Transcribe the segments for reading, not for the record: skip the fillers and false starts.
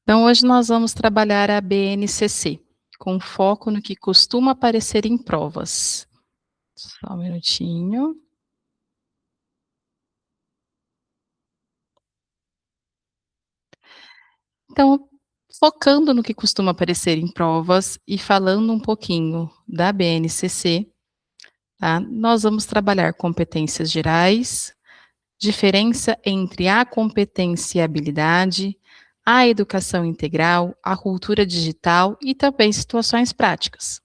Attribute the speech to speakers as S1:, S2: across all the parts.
S1: Então, hoje nós vamos trabalhar a BNCC, com foco no que costuma aparecer em provas. Só um minutinho. Então, focando no que costuma aparecer em provas e falando um pouquinho da BNCC, tá? Nós vamos trabalhar competências gerais, diferença entre a competência e a habilidade, a educação integral, a cultura digital e também situações práticas.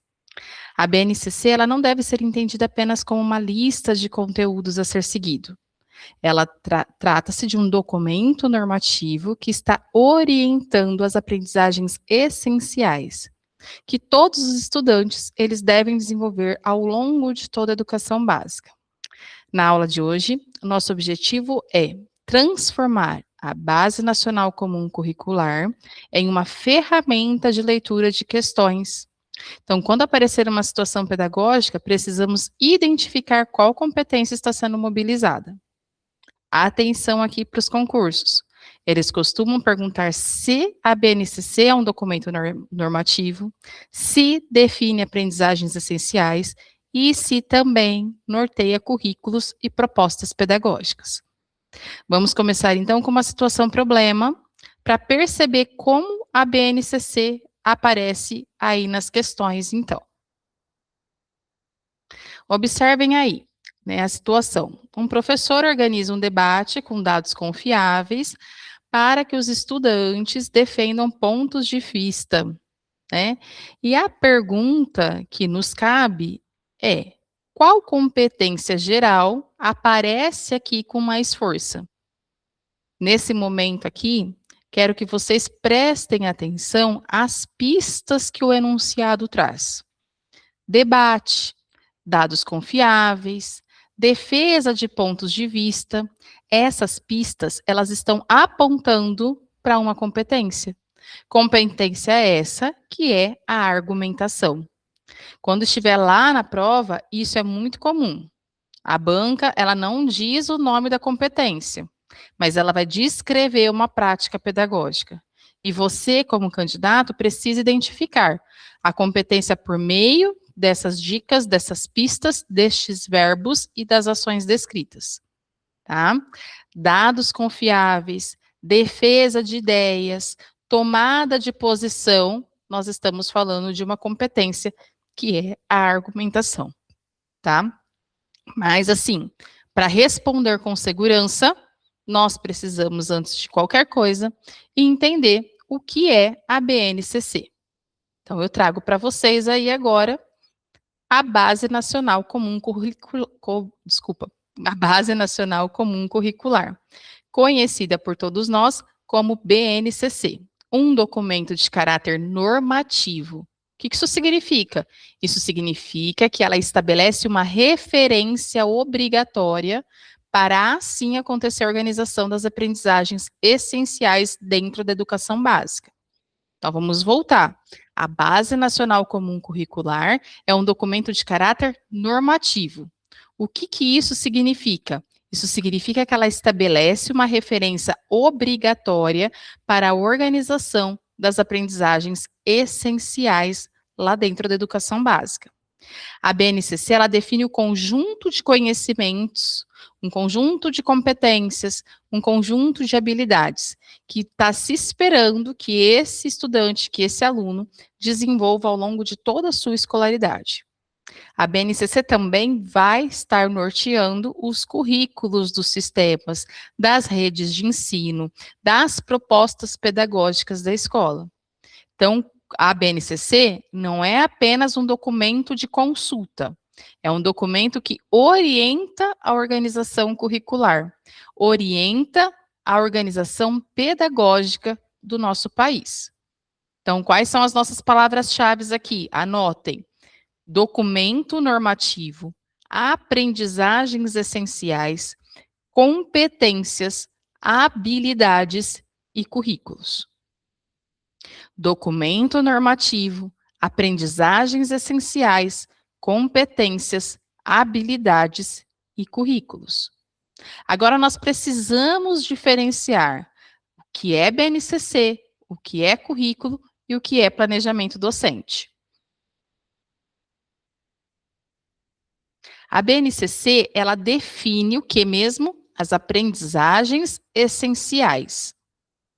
S1: A BNCC ela não deve ser entendida apenas como uma lista de conteúdos a ser seguido. Ela trata-se de um documento normativo que está orientando as aprendizagens essenciais, que todos os estudantes eles devem desenvolver ao longo de toda a educação básica. Na aula de hoje, nosso objetivo é transformar a Base Nacional Comum Curricular em uma ferramenta de leitura de questões. Então, quando aparecer uma situação pedagógica, precisamos identificar qual competência está sendo mobilizada. Atenção aqui para os concursos. Eles costumam perguntar se a BNCC é um documento normativo, se define aprendizagens essenciais e se também norteia currículos e propostas pedagógicas. Vamos começar então com uma situação problema para perceber como a BNCC aparece aí nas questões, então. Observem aí, né, a situação. Um professor organiza um debate com dados confiáveis para que os estudantes defendam pontos de vista, né? E a pergunta que nos cabe é: qual competência geral aparece aqui com mais força? Nesse momento aqui, quero que vocês prestem atenção às pistas que o enunciado traz. Debate, dados confiáveis, defesa de pontos de vista. Essas pistas, elas estão apontando para uma competência. Competência essa que é a argumentação. Quando estiver lá na prova, isso é muito comum. A banca, ela não diz o nome da competência, mas ela vai descrever uma prática pedagógica. E você, como candidato, precisa identificar a competência por meio dessas dicas, dessas pistas, destes verbos e das ações descritas, tá? Dados confiáveis, defesa de ideias, tomada de posição, nós estamos falando de uma competência que é a argumentação, tá? Mas, assim, para responder com segurança, nós precisamos, antes de qualquer coisa, entender o que é a BNCC. Então, eu trago para vocês aí agora a Base Nacional Comum Curricular, a Base Nacional Comum Curricular, conhecida por todos nós como BNCC, um documento de caráter normativo. O que isso significa? Isso significa que ela estabelece uma referência obrigatória para assim acontecer a organização das aprendizagens essenciais dentro da educação básica. Então, vamos voltar. A Base Nacional Comum Curricular é um documento de caráter normativo. O que isso significa? Isso significa que ela estabelece uma referência obrigatória para a organização das aprendizagens essenciais lá dentro da educação básica. A BNCC, ela define o conjunto de conhecimentos, um conjunto de competências, um conjunto de habilidades que está se esperando que esse estudante, que esse aluno desenvolva ao longo de toda a sua escolaridade. A BNCC também vai estar norteando os currículos dos sistemas, das redes de ensino, das propostas pedagógicas da escola. Então, a BNCC não é apenas um documento de consulta, é um documento que orienta a organização curricular, orienta a organização pedagógica do nosso país. Então, quais são as nossas palavras-chave aqui? Anotem: documento normativo, aprendizagens essenciais, competências, habilidades e currículos. Documento normativo, aprendizagens essenciais, competências, habilidades e currículos. Agora nós precisamos diferenciar o que é BNCC, o que é currículo e o que é planejamento docente. A BNCC, ela define o que mesmo? As aprendizagens essenciais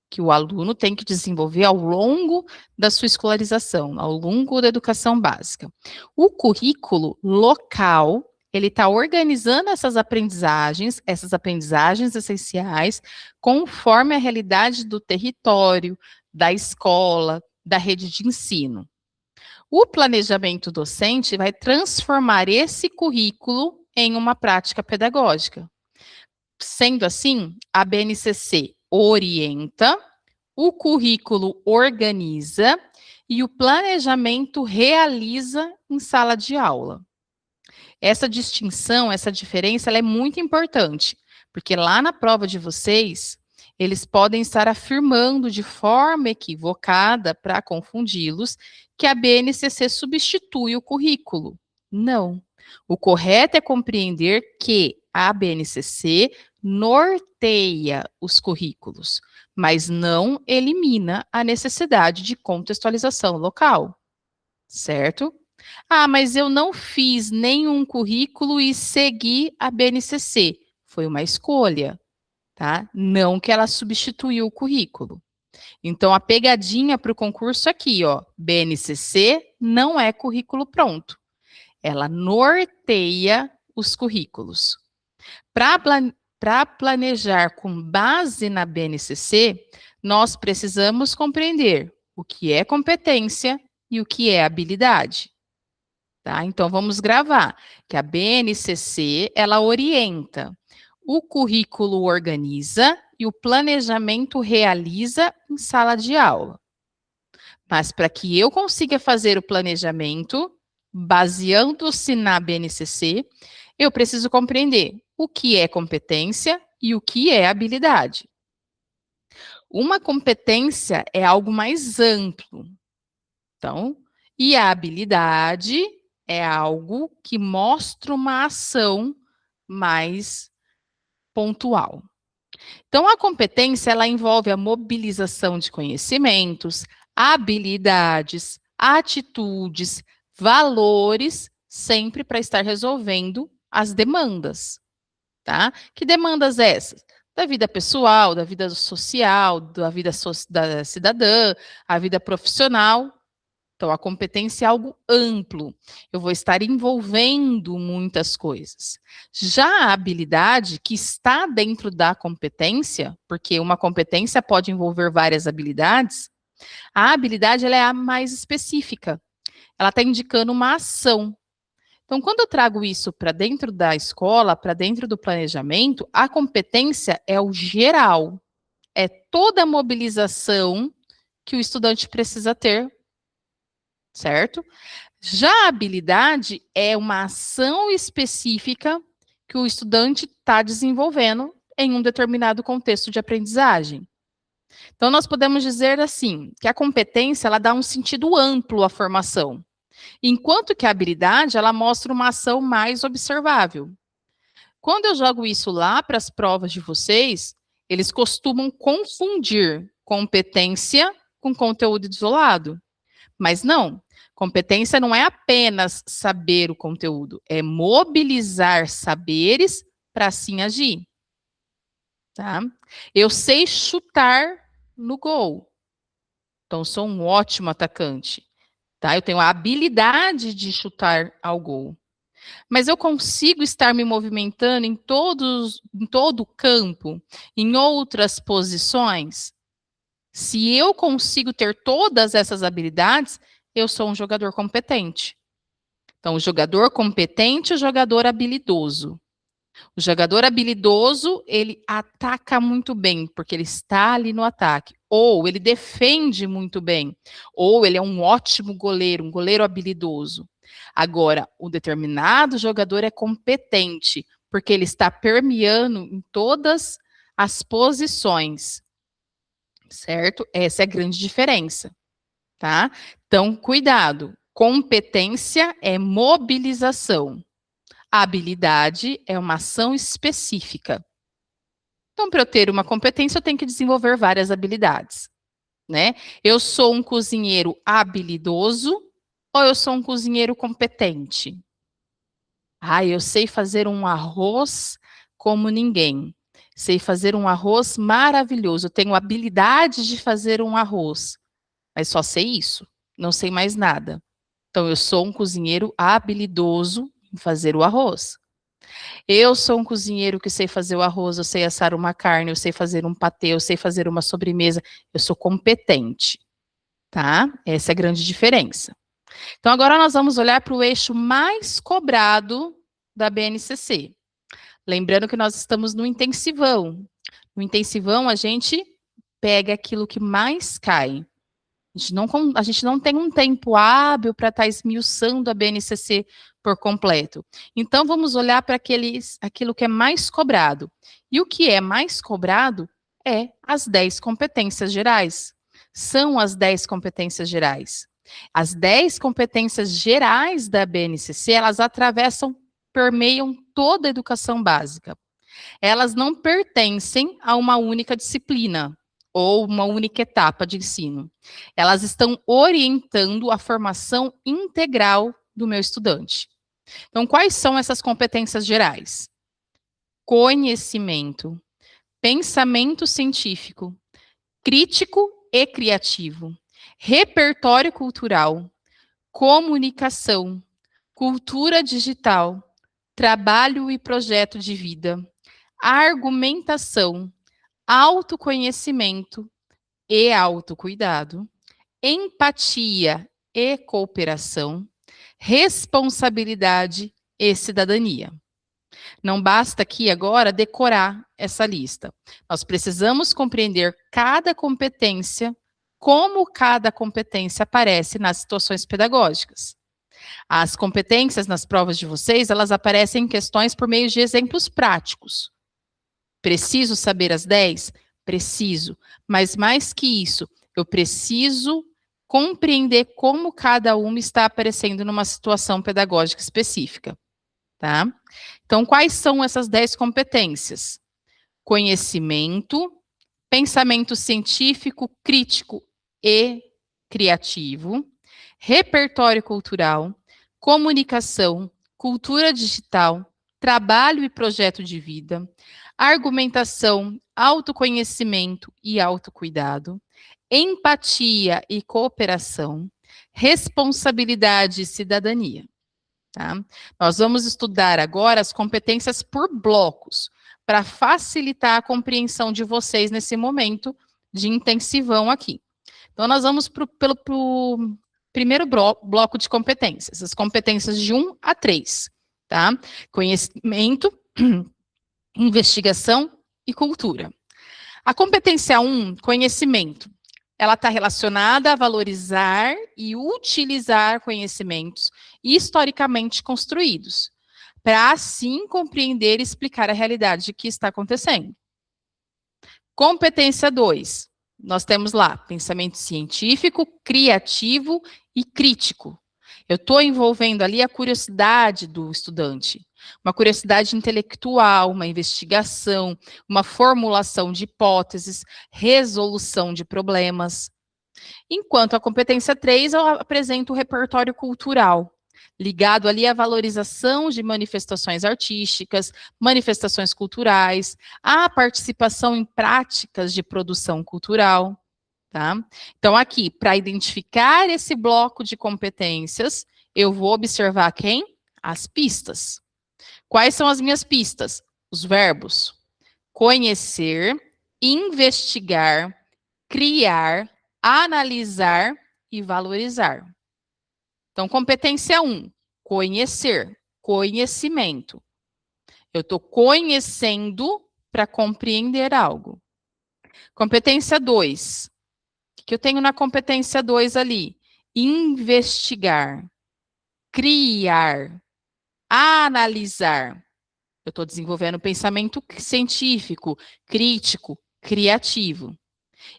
S1: que o aluno tem que desenvolver ao longo da sua escolarização, ao longo da educação básica. O currículo local, ele está organizando essas aprendizagens essenciais, conforme a realidade do território, da escola, da rede de ensino. O planejamento docente vai transformar esse currículo em uma prática pedagógica. Sendo assim, a BNCC orienta, o currículo organiza e o planejamento realiza em sala de aula. Essa distinção, essa diferença, ela é muito importante, porque lá na prova de vocês, eles podem estar afirmando de forma equivocada, para confundi-los, que a BNCC substitui o currículo. Não. O correto é compreender que a BNCC norteia os currículos, mas não elimina a necessidade de contextualização local, certo? Ah, mas eu não fiz nenhum currículo e segui a BNCC. Foi uma escolha, tá? Não que ela substituiu o currículo. Então, a pegadinha para o concurso aqui, ó, BNCC não é currículo pronto. Ela norteia os currículos. Para planejar com base na BNCC, nós precisamos compreender o que é competência e o que é habilidade. Tá? Então, vamos gravar que a BNCC, ela orienta, o currículo organiza e o planejamento realiza em sala de aula. Mas para que eu consiga fazer o planejamento, baseando-se na BNCC, eu preciso compreender o que é competência e o que é habilidade. Uma competência é algo mais amplo. Então, e a habilidade é algo que mostra uma ação mais pontual. Então, a competência, ela envolve a mobilização de conhecimentos, habilidades, atitudes, valores, sempre para estar resolvendo as demandas, tá? Que demandas essas? Da vida pessoal, da vida social, da vida da cidadã, a vida profissional. Então, a competência é algo amplo. Eu vou estar envolvendo muitas coisas. Já a habilidade, que está dentro da competência, porque uma competência pode envolver várias habilidades, a habilidade ela é a mais específica. Ela está indicando uma ação. Então, quando eu trago isso para dentro da escola, para dentro do planejamento, a competência é o geral. É toda a mobilização que o estudante precisa ter, certo? Já a habilidade é uma ação específica que o estudante está desenvolvendo em um determinado contexto de aprendizagem. Então, nós podemos dizer assim, que a competência, ela dá um sentido amplo à formação, enquanto que a habilidade, ela mostra uma ação mais observável. Quando eu jogo isso lá para as provas de vocês, eles costumam confundir competência com conteúdo isolado. Mas não, competência não é apenas saber o conteúdo, é mobilizar saberes para assim agir. Tá? Eu sei chutar no gol, então sou um ótimo atacante. Tá? Eu tenho a habilidade de chutar ao gol. Mas eu consigo estar me movimentando em todo o campo, em outras posições? Se eu consigo ter todas essas habilidades, eu sou um jogador competente. Então, o jogador competente e o jogador habilidoso. O jogador habilidoso, ele ataca muito bem, porque ele está ali no ataque. Ou ele defende muito bem. Ou ele é um ótimo goleiro, um goleiro habilidoso. Agora, o determinado jogador é competente, porque ele está permeando em todas as posições. Certo? Essa é a grande diferença, tá? Então, cuidado. Competência é mobilização. Habilidade é uma ação específica. Então, para eu ter uma competência, eu tenho que desenvolver várias habilidades. né? Eu sou um cozinheiro habilidoso ou eu sou um cozinheiro competente? Ah, eu sei fazer um arroz como ninguém. Sei fazer um arroz maravilhoso. Eu tenho habilidade de fazer um arroz, mas só sei isso. Não sei mais nada. Então, eu sou um cozinheiro habilidoso em fazer o arroz. Eu sou um cozinheiro que sei fazer o arroz, eu sei assar uma carne, eu sei fazer um patê, eu sei fazer uma sobremesa. Eu sou competente, tá? Essa é a grande diferença. Então, agora nós vamos olhar para o eixo mais cobrado da BNCC. Lembrando que nós estamos no intensivão. No intensivão, a gente pega aquilo que mais cai. A gente não tem um tempo hábil para estar esmiuçando a BNCC por completo. Então, vamos olhar para aquilo que é mais cobrado. E o que é mais cobrado é as 10 competências gerais. São as 10 competências gerais. As 10 competências gerais da BNCC, elas atravessam, permeiam toda a educação básica. Elas não pertencem a uma única disciplina ou uma única etapa de ensino. Elas estão orientando a formação integral do meu estudante. Então, quais são essas competências gerais? Conhecimento, pensamento científico, crítico e criativo, repertório cultural, comunicação, cultura digital, trabalho e projeto de vida, argumentação, autoconhecimento e autocuidado, empatia e cooperação, responsabilidade e cidadania. Não basta aqui agora decorar essa lista. Nós precisamos compreender cada competência, como cada competência aparece nas situações pedagógicas. As competências nas provas de vocês, elas aparecem em questões por meio de exemplos práticos. Preciso saber as 10? Preciso. Mas mais que isso, eu preciso compreender como cada uma está aparecendo numa situação pedagógica específica, tá? Então, quais são essas 10 competências? Conhecimento, pensamento científico, crítico e criativo, repertório cultural, comunicação, cultura digital, trabalho e projeto de vida, argumentação, autoconhecimento e autocuidado, empatia e cooperação, responsabilidade e cidadania. Tá? Nós vamos estudar agora as competências por blocos, para facilitar a compreensão de vocês nesse momento de intensivão aqui. Então, nós vamos pelo primeiro bloco de competências, as competências de 1 a 3, tá? Conhecimento, investigação e cultura. A competência 1, conhecimento, ela está relacionada a valorizar e utilizar conhecimentos historicamente construídos, para assim compreender e explicar a realidade que está acontecendo. Competência 2, nós temos lá pensamento científico, criativo e crítico. Eu estou envolvendo ali a curiosidade do estudante, uma curiosidade intelectual, uma investigação, uma formulação de hipóteses, resolução de problemas. Enquanto a competência 3, eu apresento o repertório cultural, ligado ali à valorização de manifestações artísticas, manifestações culturais, à participação em práticas de produção cultural. Tá? Então, aqui, para identificar esse bloco de competências, eu vou observar quem? As pistas. Quais são as minhas pistas? Os verbos: conhecer, investigar, criar, analisar e valorizar. Então, competência 1, conhecer, conhecimento. Eu estou conhecendo para compreender algo. Competência 2, o que eu tenho na competência 2 ali? Investigar, criar, analisar. Eu estou desenvolvendo pensamento científico, crítico, criativo.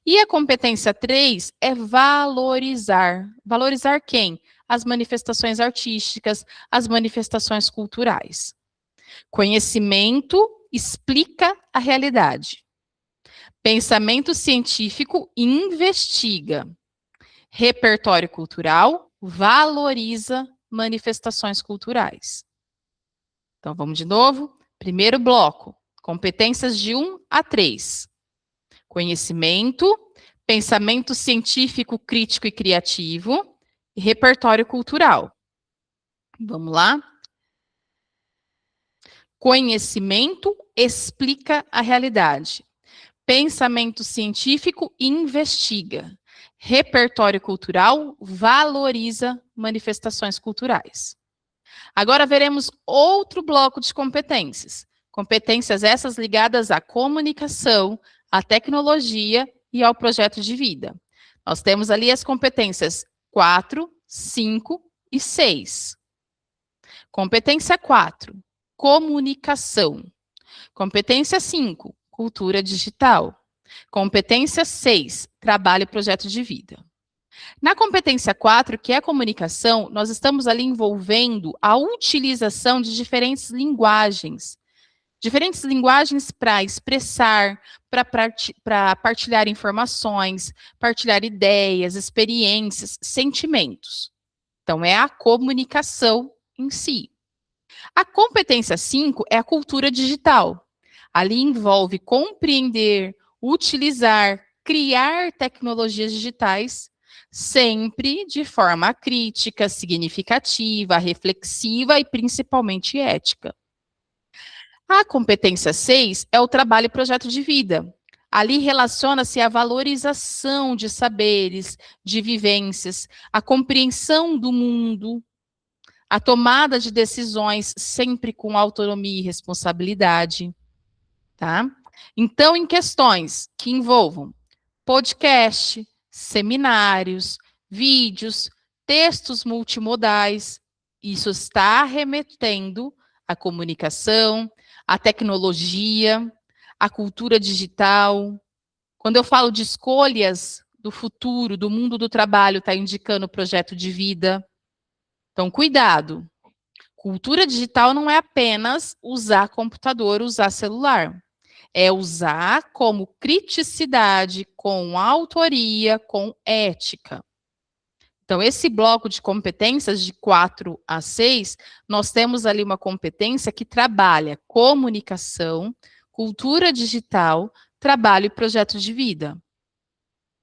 S1: E a competência 3 é valorizar. Valorizar quem? As manifestações artísticas, as manifestações culturais. Conhecimento explica a realidade. Pensamento científico investiga. Repertório cultural valoriza manifestações culturais. Então, vamos de novo. Primeiro bloco, competências de 1 a 3. Conhecimento, pensamento científico, crítico e criativo, e repertório cultural. Vamos lá? Conhecimento explica a realidade. Pensamento científico investiga. Repertório cultural valoriza manifestações culturais. Agora veremos outro bloco de competências. Competências essas ligadas à comunicação, à tecnologia e ao projeto de vida. Nós temos ali as competências 4, 5 e 6. Competência 4, comunicação. Competência 5, cultura digital. Competência 6, trabalho e projeto de vida. Na competência 4, que é a comunicação, nós estamos ali envolvendo a utilização de diferentes linguagens. Diferentes linguagens para expressar, para partilhar informações, partilhar ideias, experiências, sentimentos. Então, é a comunicação em si. A competência 5 é a cultura digital. Ali envolve compreender, utilizar, criar tecnologias digitais, sempre de forma crítica, significativa, reflexiva e principalmente ética. A competência 6 é o trabalho e projeto de vida. Ali relaciona-se a valorização de saberes, de vivências, a compreensão do mundo, a tomada de decisões sempre com autonomia e responsabilidade, tá? Então, em questões que envolvam podcast, seminários, vídeos, textos multimodais, isso está remetendo à comunicação, à tecnologia, à cultura digital. Quando eu falo de escolhas do futuro, do mundo do trabalho, está indicando o projeto de vida. Então, cuidado. Cultura digital não é apenas usar computador, usar celular. É usar como criticidade, com autoria, com ética. Então, esse bloco de competências de 4 a 6, nós temos ali uma competência que trabalha comunicação, cultura digital, trabalho e projeto de vida.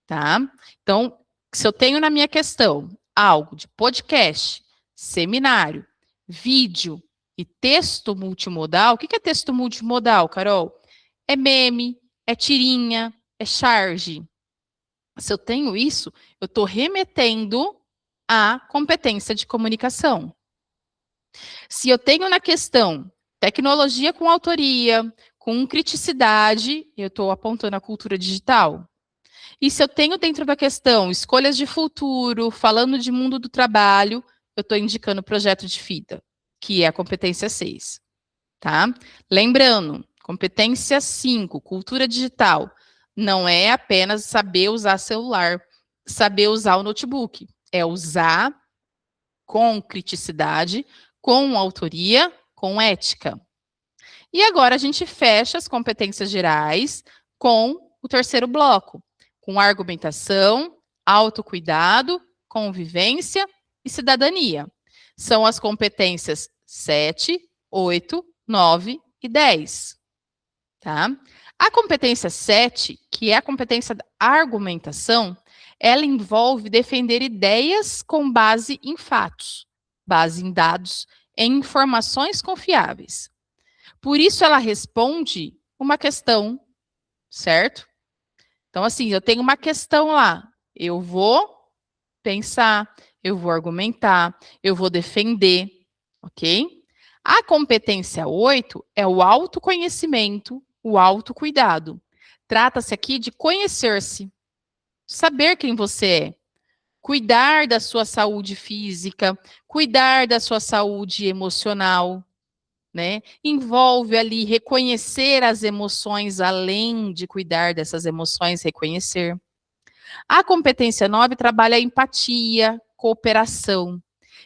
S1: Tá? Então, se eu tenho na minha questão algo de podcast, seminário, vídeo e texto multimodal, o que é texto multimodal, Carol? É meme, é tirinha, é charge. Se eu tenho isso, eu estou remetendo à competência de comunicação. Se eu tenho na questão tecnologia com autoria, com criticidade, eu estou apontando a cultura digital. E se eu tenho dentro da questão escolhas de futuro, falando de mundo do trabalho, eu estou indicando o projeto de vida, que é a competência 6. Tá? Lembrando, competência 5, cultura digital, não é apenas saber usar celular, saber usar o notebook. É usar com criticidade, com autoria, com ética. E agora a gente fecha as competências gerais com o terceiro bloco, com argumentação, autocuidado, convivência e cidadania. São as competências 7, 8, 9 e 10. Tá? A competência 7, que é a competência da argumentação, ela envolve defender ideias com base em fatos, base em dados, em informações confiáveis. Por isso, ela responde uma questão, certo? Então, assim, eu tenho uma questão lá, eu vou pensar, eu vou argumentar, eu vou defender, ok? A competência 8 é o autoconhecimento, o autocuidado. Trata-se aqui de conhecer-se, saber quem você é, cuidar da sua saúde física, cuidar da sua saúde emocional, né? Envolve ali reconhecer as emoções, além de cuidar dessas emoções, reconhecer. A competência 9 trabalha a empatia, cooperação.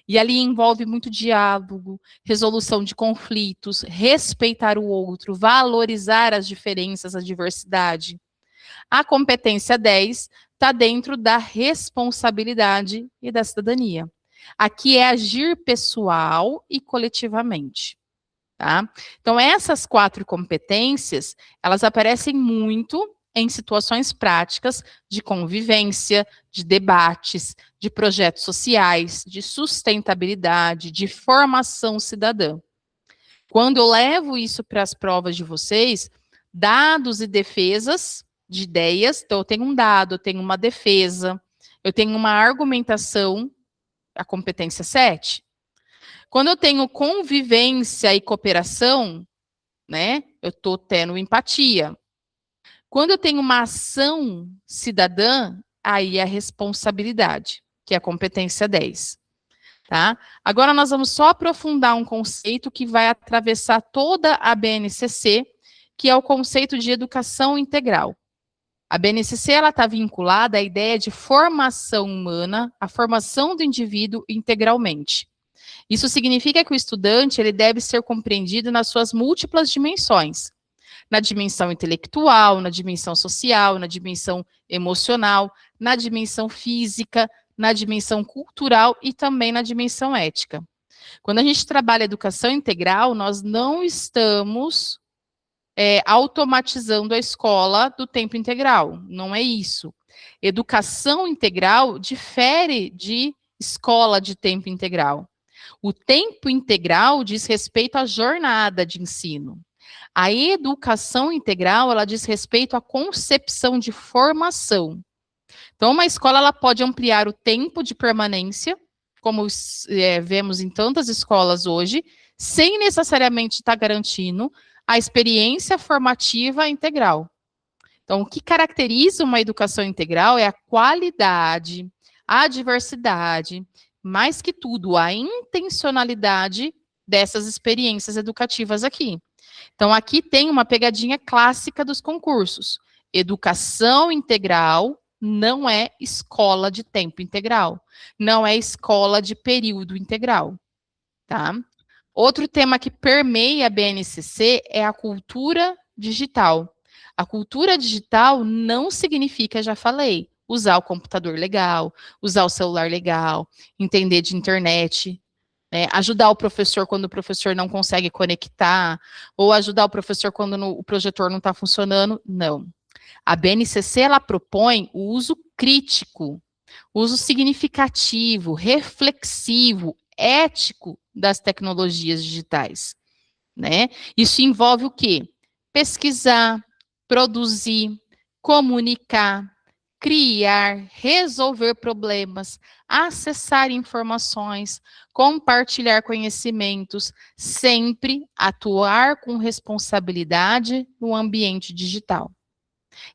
S1: E ali envolve muito diálogo, resolução de conflitos, respeitar o outro, valorizar as diferenças, a diversidade. A competência 10 está dentro da responsabilidade e da cidadania. Aqui é agir pessoal e coletivamente. Tá? Então, essas 4 competências, elas aparecem muito em situações práticas de convivência, de debates, de projetos sociais, de sustentabilidade, de formação cidadã. Quando eu levo isso para as provas de vocês, dados e defesas de ideias, então eu tenho um dado, eu tenho uma defesa, eu tenho uma argumentação, a competência 7. Quando eu tenho convivência e cooperação, né, eu estou tendo empatia. Quando eu tenho uma ação cidadã, aí é a responsabilidade, que é a competência 10. Tá? Agora nós vamos só aprofundar um conceito que vai atravessar toda a BNCC, que é o conceito de educação integral. A BNCC está vinculada à ideia de formação humana, a formação do indivíduo integralmente. Isso significa que o estudante ele deve ser compreendido nas suas múltiplas dimensões. Na dimensão intelectual, na dimensão social, na dimensão emocional, na dimensão física, na dimensão cultural e também na dimensão ética. Quando a gente trabalha educação integral, nós não estamos automatizando a escola do tempo integral. Não é isso. Educação integral difere de escola de tempo integral. O tempo integral diz respeito à jornada de ensino. A educação integral, ela diz respeito à concepção de formação. Então, uma escola ela pode ampliar o tempo de permanência, como vemos em tantas escolas hoje, sem necessariamente estar garantindo a experiência formativa integral. Então, o que caracteriza uma educação integral é a qualidade, a diversidade, mais que tudo, a intencionalidade dessas experiências educativas aqui. Então, aqui tem uma pegadinha clássica dos concursos. Educação integral não é escola de tempo integral, não é escola de período integral, tá? Outro tema que permeia a BNCC é a cultura digital. A cultura digital não significa, já falei, usar o computador legal, usar o celular legal, entender de internet, né, ajudar o professor quando o professor não consegue conectar, ou ajudar o professor quando o projetor não está funcionando. Não. A BNCC, ela propõe o uso crítico, uso significativo, reflexivo, ético das tecnologias digitais, né? Isso envolve o quê? Pesquisar, produzir, comunicar, criar, resolver problemas, acessar informações, compartilhar conhecimentos, sempre atuar com responsabilidade no ambiente digital.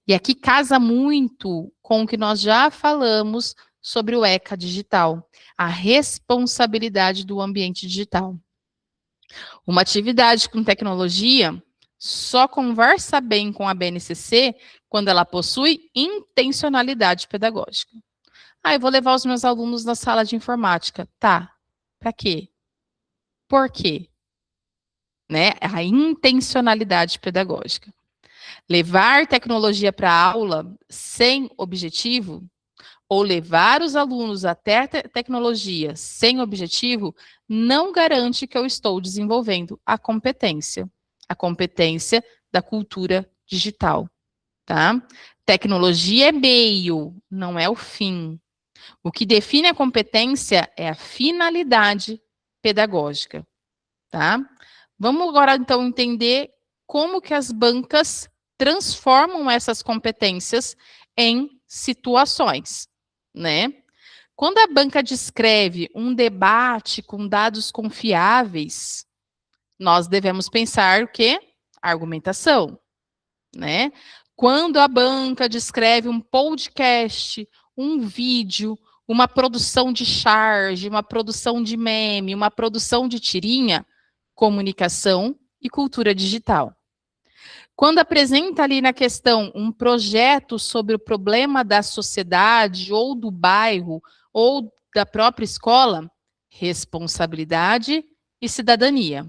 S1: E aqui casa muito com o que nós já falamos sobre o ECA digital, a responsabilidade do ambiente digital. Uma atividade com tecnologia só conversa bem com a BNCC quando ela possui intencionalidade pedagógica. Eu vou levar os meus alunos na sala de informática. Tá, para quê? Por quê? Né? A intencionalidade pedagógica. Levar tecnologia para a aula sem objetivo, ou levar os alunos até a tecnologia sem objetivo, não garante que eu estou desenvolvendo a competência da cultura digital, tá? Tecnologia é meio, não é o fim. O que define a competência é a finalidade pedagógica, tá? Vamos agora, então, entender como que as bancas transformam essas competências em situações, né? Quando a banca descreve um debate com dados confiáveis, nós devemos pensar o quê? Argumentação, né? Quando a banca descreve um podcast, um vídeo, uma produção de charge, uma produção de meme, uma produção de tirinha, comunicação e cultura digital. Quando apresenta ali na questão um projeto sobre o problema da sociedade ou do bairro ou da própria escola, responsabilidade e cidadania.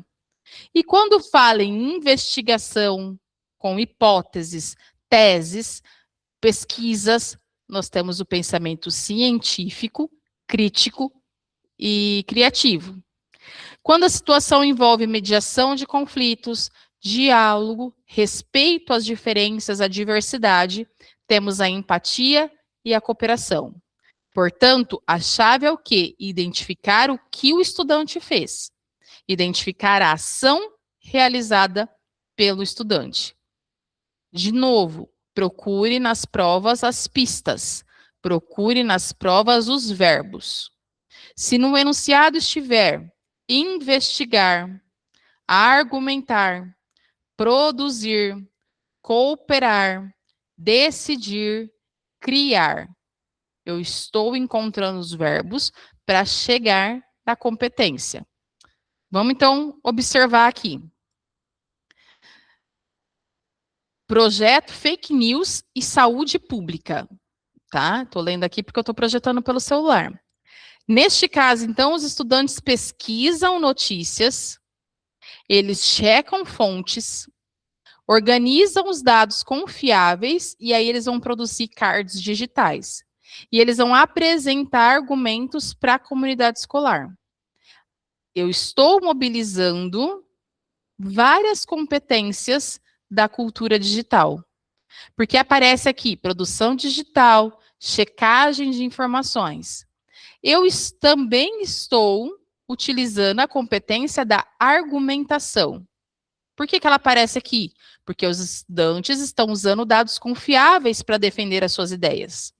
S1: E quando fala em investigação com hipóteses, teses, pesquisas, nós temos o pensamento científico, crítico e criativo. Quando a situação envolve mediação de conflitos, diálogo, respeito às diferenças, à diversidade, temos a empatia e a cooperação. Portanto, a chave é o quê? Identificar o que o estudante fez. Identificar a ação realizada pelo estudante. De novo, procure nas provas as pistas. Procure nas provas os verbos. Se no enunciado estiver investigar, argumentar, produzir, cooperar, decidir, criar, eu estou encontrando os verbos para chegar na competência. Vamos então observar aqui. Projeto Fake News e Saúde Pública, tá? Estou lendo aqui porque eu estou projetando pelo celular. Neste caso, então, os estudantes pesquisam notícias, eles checam fontes, organizam os dados confiáveis e aí eles vão produzir cards digitais. E eles vão apresentar argumentos para a comunidade escolar. Eu estou mobilizando várias competências da cultura digital. Porque aparece aqui produção digital, checagem de informações. Eu também estou utilizando a competência da argumentação. Por que ela aparece aqui? Porque os estudantes estão usando dados confiáveis para defender as suas ideias.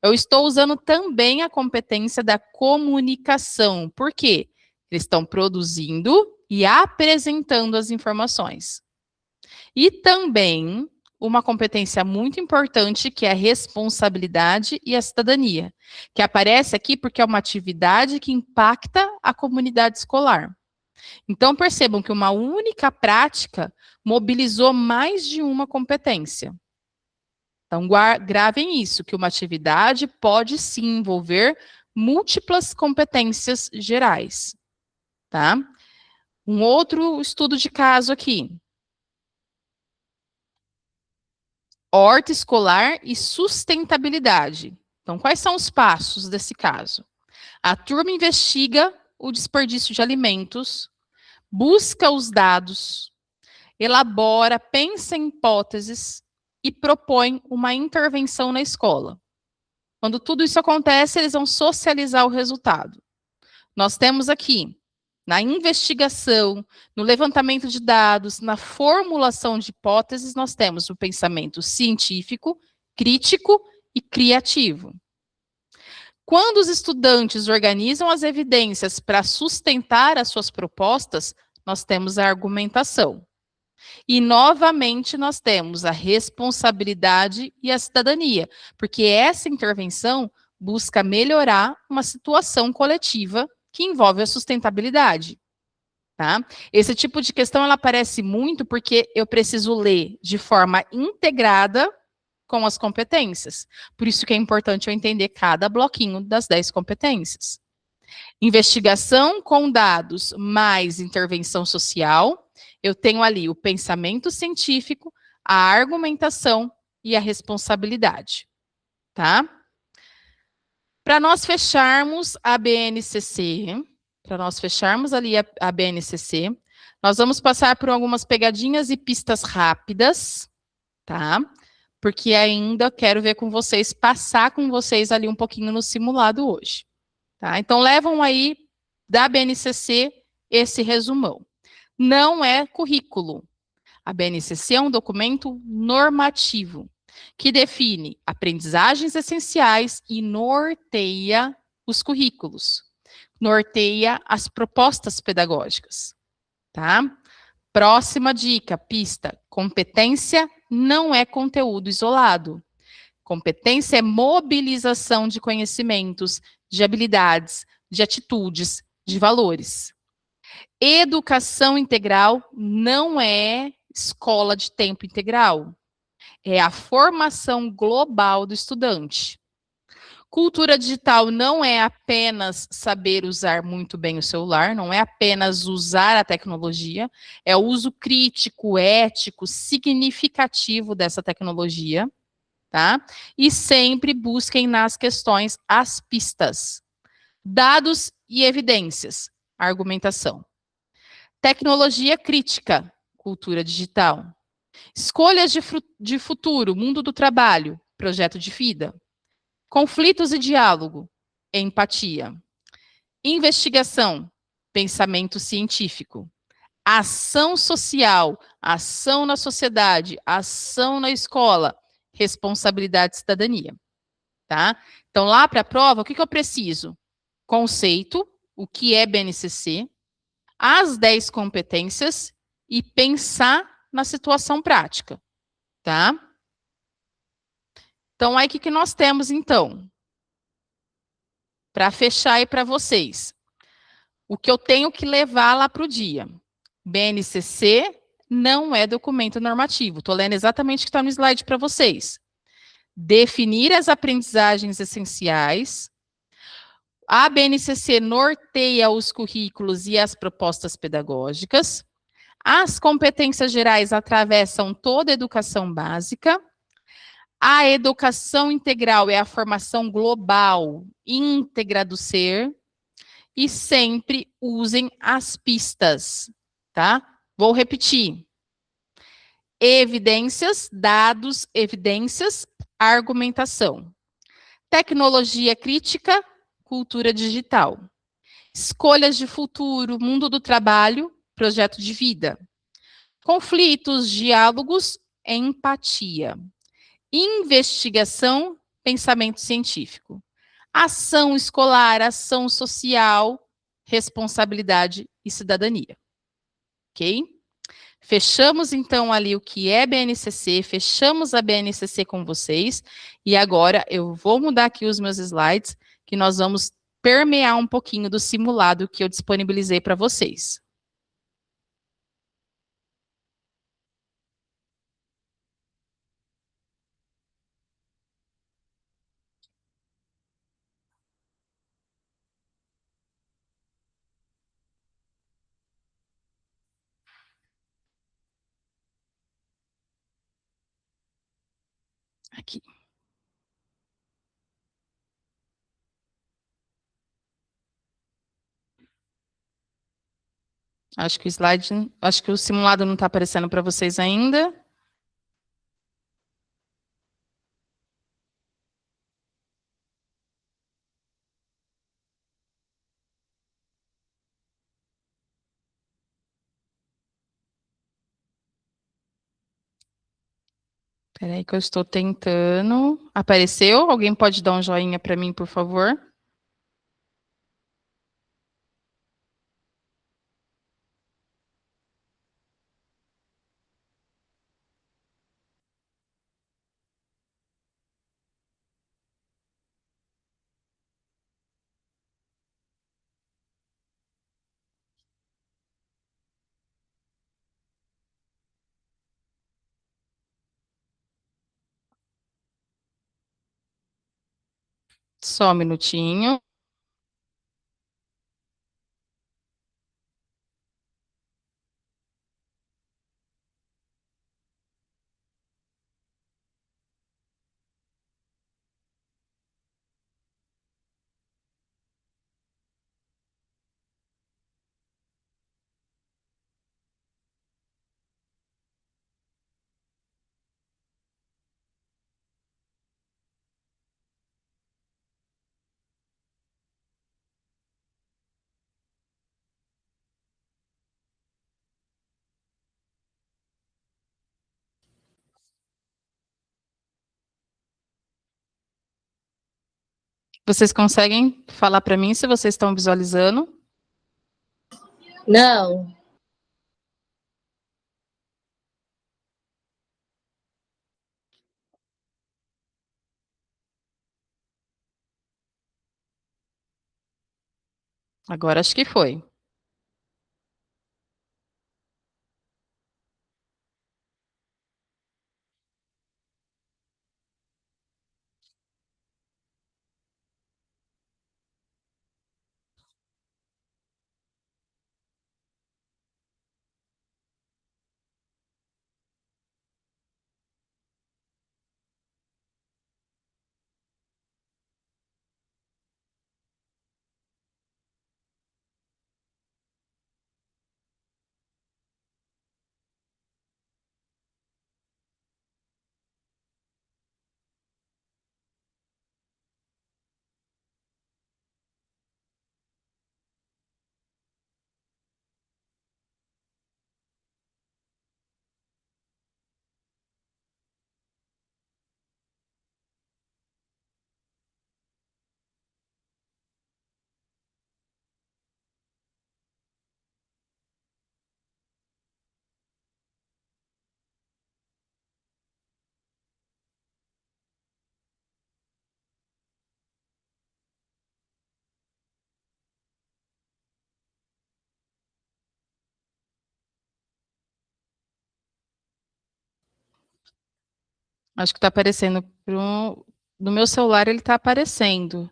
S1: Eu estou usando também a competência da comunicação. Por quê? Eles estão produzindo e apresentando as informações. E também uma competência muito importante, que é a responsabilidade e a cidadania, que aparece aqui porque é uma atividade que impacta a comunidade escolar. Então, percebam que uma única prática mobilizou mais de uma competência. Então, gravem isso, que uma atividade pode sim envolver múltiplas competências gerais. Tá? Um outro estudo de caso aqui. Horta escolar e sustentabilidade. Então, quais são os passos desse caso? A turma investiga o desperdício de alimentos, busca os dados, elabora, pensa em hipóteses e propõe uma intervenção na escola. Quando tudo isso acontece, eles vão socializar o resultado. Nós temos aqui, na investigação, no levantamento de dados, na formulação de hipóteses, nós temos o pensamento científico, crítico e criativo. Quando os estudantes organizam as evidências para sustentar as suas propostas, nós temos a argumentação. E, novamente, nós temos a responsabilidade e a cidadania, porque essa intervenção busca melhorar uma situação coletiva que envolve a sustentabilidade. Tá? Esse tipo de questão ela aparece muito porque eu preciso ler de forma integrada com as competências. Por isso que é importante eu entender cada bloquinho das 10 competências. Investigação com dados mais intervenção social, eu tenho ali o pensamento científico, a argumentação e a responsabilidade. Tá? Para nós fecharmos a BNCC, nós vamos passar por algumas pegadinhas e pistas rápidas, tá? Porque ainda quero ver com vocês, passar com vocês ali um pouquinho no simulado hoje, tá? Então, levam aí da BNCC esse resumão. Não é currículo. A BNCC é um documento normativo, que define aprendizagens essenciais e norteia os currículos, norteia as propostas pedagógicas, tá? Próxima dica, pista, competência não é conteúdo isolado. Competência é mobilização de conhecimentos, de habilidades, de atitudes, de valores. Educação integral não é escola de tempo integral. É a formação global do estudante. Cultura digital não é apenas saber usar muito bem o celular, não é apenas usar a tecnologia, é o uso crítico, ético, significativo dessa tecnologia, tá? E sempre busquem nas questões as pistas, dados e evidências, argumentação. Tecnologia crítica, cultura digital. Escolhas de futuro, mundo do trabalho, projeto de vida. Conflitos e diálogo, empatia. Investigação, pensamento científico. Ação social, ação na sociedade, ação na escola, responsabilidade e cidadania, tá? Então, lá para a prova, o que eu preciso? Conceito, o que é BNCC, as 10 competências e pensar na situação prática, tá? Então, aí o que nós temos, então? Para fechar aí para vocês. O que eu tenho que levar lá para o dia? BNCC não é documento normativo. Estou lendo exatamente o que está no slide para vocês. Definir as aprendizagens essenciais. A BNCC norteia os currículos e as propostas pedagógicas. As competências gerais atravessam toda a educação básica. A educação integral é a formação global, íntegra do ser. E sempre usem as pistas, tá? Vou repetir. Evidências, dados, evidências, argumentação. Tecnologia crítica, cultura digital. Escolhas de futuro, mundo do trabalho, projeto de vida. Conflitos, diálogos, empatia. Investigação, pensamento científico. Ação escolar, ação social, responsabilidade e cidadania. Ok? Fechamos então ali o que é BNCC, fechamos a BNCC com vocês, e agora eu vou mudar aqui os meus slides, que nós vamos permear um pouquinho do simulado que eu disponibilizei para vocês. Aqui. Acho que o slide, acho que o simulado não está aparecendo para vocês ainda. Espera aí que eu estou tentando. Apareceu? Alguém pode dar um joinha para mim, por favor? Só um minutinho. Vocês conseguem falar para mim se vocês estão visualizando?
S2: Não.
S1: Agora acho que foi. Acho que está aparecendo no meu celular, ele está aparecendo,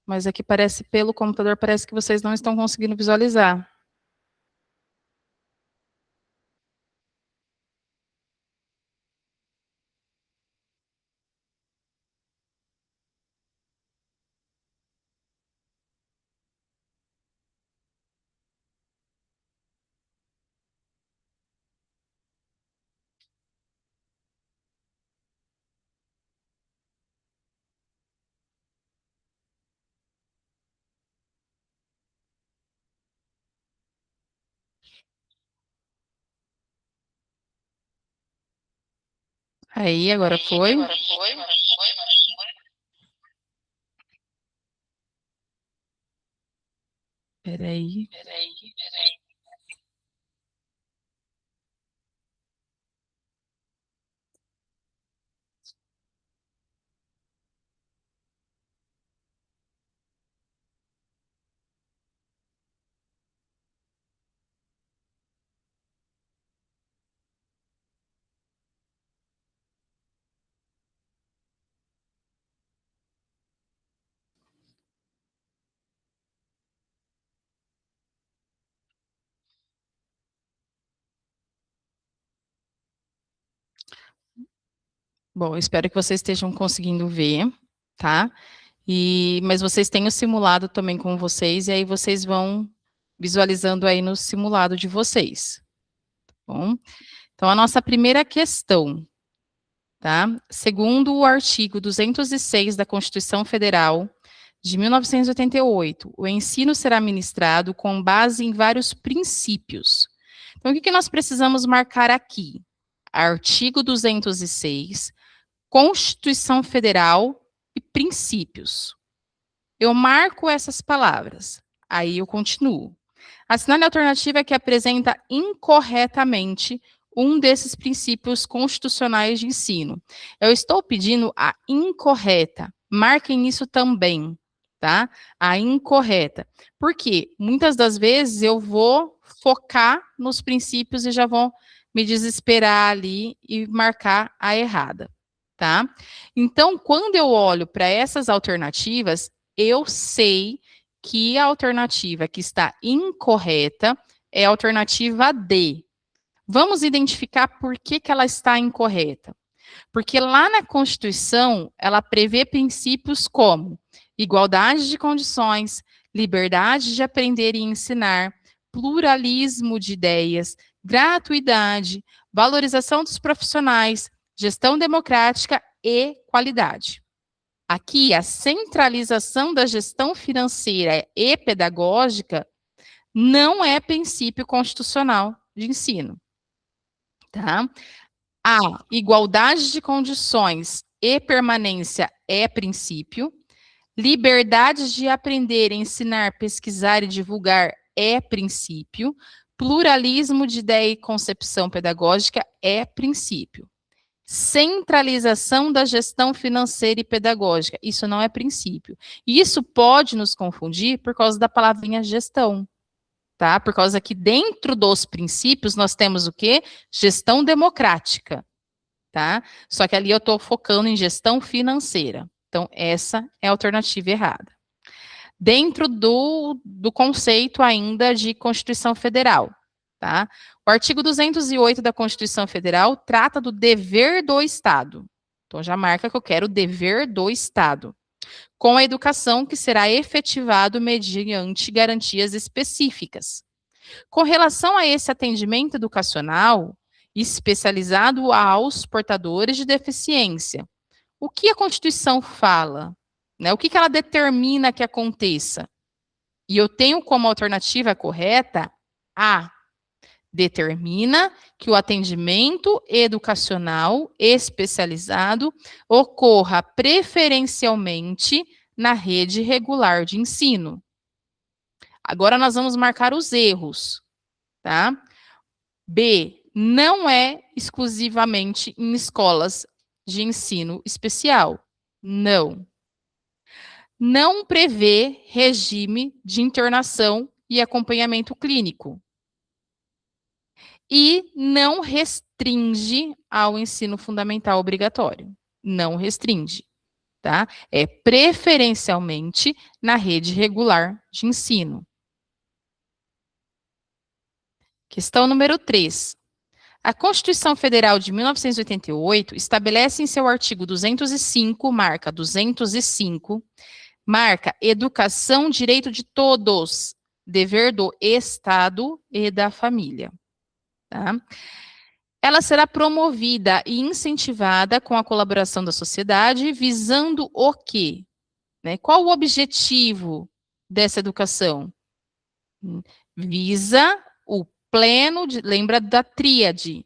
S1: mas aqui parece pelo computador, parece que vocês não estão conseguindo visualizar. Aí, agora foi. Espera aí. Bom, espero que vocês estejam conseguindo ver, tá? Mas vocês têm o simulado também com vocês, e aí vocês vão visualizando aí no simulado de vocês, tá bom? Então, a nossa primeira questão, tá? Segundo o artigo 206 da Constituição Federal de 1988, o ensino será ministrado com base em vários princípios. Então, o que que nós precisamos marcar aqui? Artigo 206, Constituição Federal e princípios. Eu marco essas palavras, aí eu continuo. Assinale a alternativa que apresenta incorretamente um desses princípios constitucionais de ensino. Eu estou pedindo a incorreta. Marquem isso também, tá? A incorreta. Porque muitas das vezes eu vou focar nos princípios e já vou me desesperar ali e marcar a errada, tá? Então, quando eu olho para essas alternativas, eu sei que a alternativa que está incorreta é a alternativa D. Vamos identificar por que, que ela está incorreta. Porque lá na Constituição, ela prevê princípios como igualdade de condições, liberdade de aprender e ensinar, pluralismo de ideias, gratuidade, valorização dos profissionais, gestão democrática e qualidade. Aqui, a centralização da gestão financeira e pedagógica não é princípio constitucional de ensino, tá? A igualdade de condições e permanência é princípio, liberdade de aprender, ensinar, pesquisar e divulgar é princípio, pluralismo de ideia e concepção pedagógica é princípio. Centralização da gestão financeira e pedagógica. Isso não é princípio. E isso pode nos confundir por causa da palavrinha gestão, tá? Por causa que dentro dos princípios nós temos o quê? Gestão democrática, tá? Só que ali eu estou focando em gestão financeira. Então, essa é a alternativa errada. Dentro do conceito ainda de Constituição Federal, tá? O artigo 208 da Constituição Federal trata do dever do Estado. Então, já marca que eu quero o dever do Estado, com a educação que será efetivado mediante garantias específicas. Com relação a esse atendimento educacional especializado aos portadores de deficiência, o que a Constituição fala? Né? O que ela determina que aconteça? E eu tenho como alternativa correta A. Determina que o atendimento educacional especializado ocorra preferencialmente na rede regular de ensino. Agora nós vamos marcar os erros, tá? B. Não é exclusivamente em escolas de ensino especial. Não. Não prevê regime de internação e acompanhamento clínico. e não restringe ao ensino fundamental obrigatório. Não restringe, tá? É preferencialmente na rede regular de ensino. Questão número 3. A Constituição Federal de 1988 estabelece em seu artigo 205, marca 205, marca educação, direito de todos, dever do Estado e da família. Tá? Ela será promovida e incentivada com a colaboração da sociedade, visando o quê? Né? Qual o objetivo dessa educação? Visa o pleno, lembra da tríade,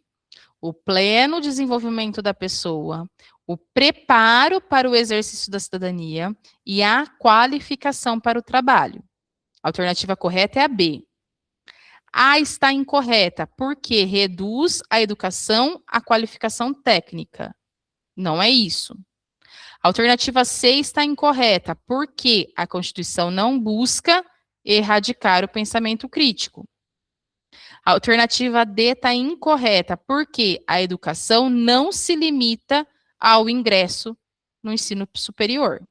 S1: o pleno desenvolvimento da pessoa, o preparo para o exercício da cidadania e a qualificação para o trabalho. A alternativa correta é a B. A está incorreta, porque reduz a educação à qualificação técnica. Não é isso. A alternativa C está incorreta, porque a Constituição não busca erradicar o pensamento crítico. A alternativa D está incorreta, porque a educação não se limita ao ingresso no ensino superior.